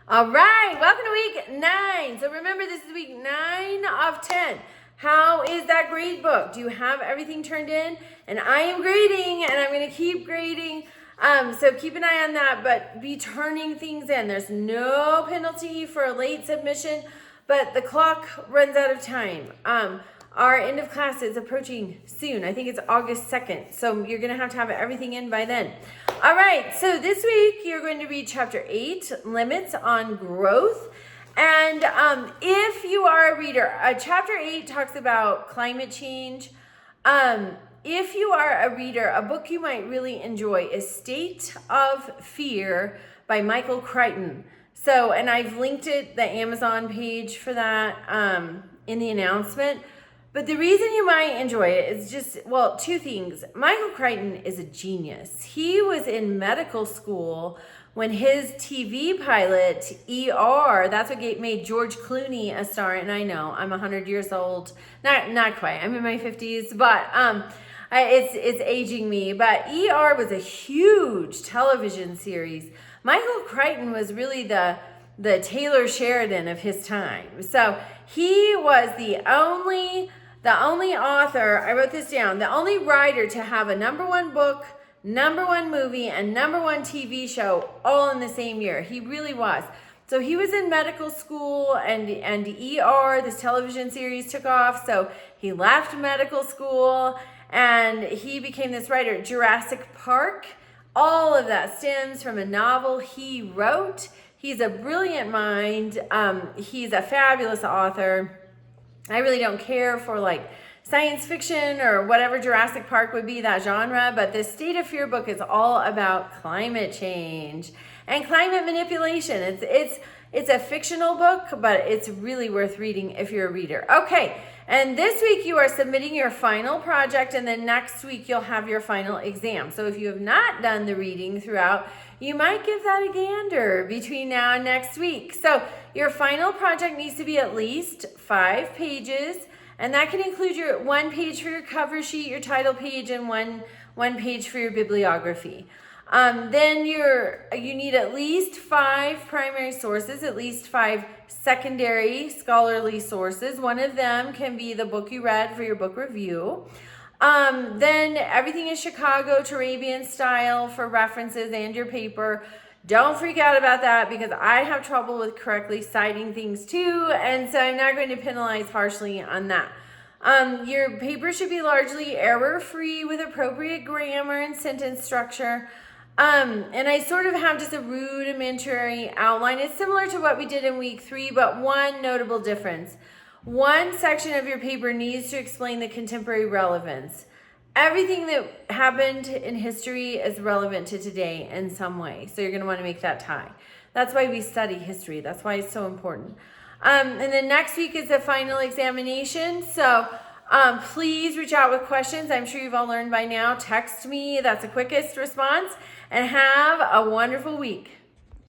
All right, welcome to week 9. So remember, this is week 9 of 10. How is that grade book? Do you have everything turned in? And I am grading, and I'm going to keep grading. So keep an eye on that, but be turning things in. There's no penalty for a late submission, but the clock runs out of time. Our end of class is approaching soon. I think it's August 2nd. So you're going to have everything in by then. All right. So this week you're going to read chapter 8, Limits on Growth. And if you are a reader, chapter 8 talks about climate change. If you are a reader, a book you might really enjoy is State of Fear by Michael Crichton. So, and I've linked it, the Amazon page for that in the announcement. But the reason you might enjoy it is just, well, two things. Michael Crichton is a genius. He was in medical school when his TV pilot, ER, that's what made George Clooney a star. And I know, I'm 100 years old. Not quite. I'm in my 50s, but it's aging me. But ER was a huge television series. Michael Crichton was really the Taylor Sheridan of his time. So he was the only author, I wrote this down, the only writer to have a #1 book, #1 movie, and #1 TV show all in the same year. He really was. So he was in medical school, and ER, this television series, took off. So he left medical school and he became this writer. Jurassic Park, all of that stems from a novel he wrote. He's a brilliant mind. He's a fabulous author. I really don't care for like science fiction or whatever Jurassic Park would be, that genre, but this State of Fear book is all about climate change and climate manipulation. It's a fictional book, but it's really worth reading if you're a reader. Okay, and this week you are submitting your final project, and then next week you'll have your final exam. So if you have not done the reading throughout, you might give that a gander between now and next week. So your final project needs to be at least 5 pages, and that can include your 1 page for your cover sheet, your title page, and one page for your bibliography. Then you need at least 5 primary sources, at least 5 secondary scholarly sources. One of them can be the book you read for your book review. Then everything is Chicago Turabian style for references and your paper. Don't freak out about that, because I have trouble with correctly citing things too, and so I'm not going to penalize harshly on that. Your paper should be largely error-free with appropriate grammar and sentence structure. And I sort of have just a rudimentary outline. It's similar to what we did in week 3, but one notable difference. One section of your paper needs to explain the contemporary relevance. Everything that happened in history is relevant to today in some way. So you're going to want to make that tie. That's why we study history. That's why it's so important. And then next week is the final examination. So please reach out with questions. I'm sure you've all learned by now. Text me. That's the quickest response. And have a wonderful week.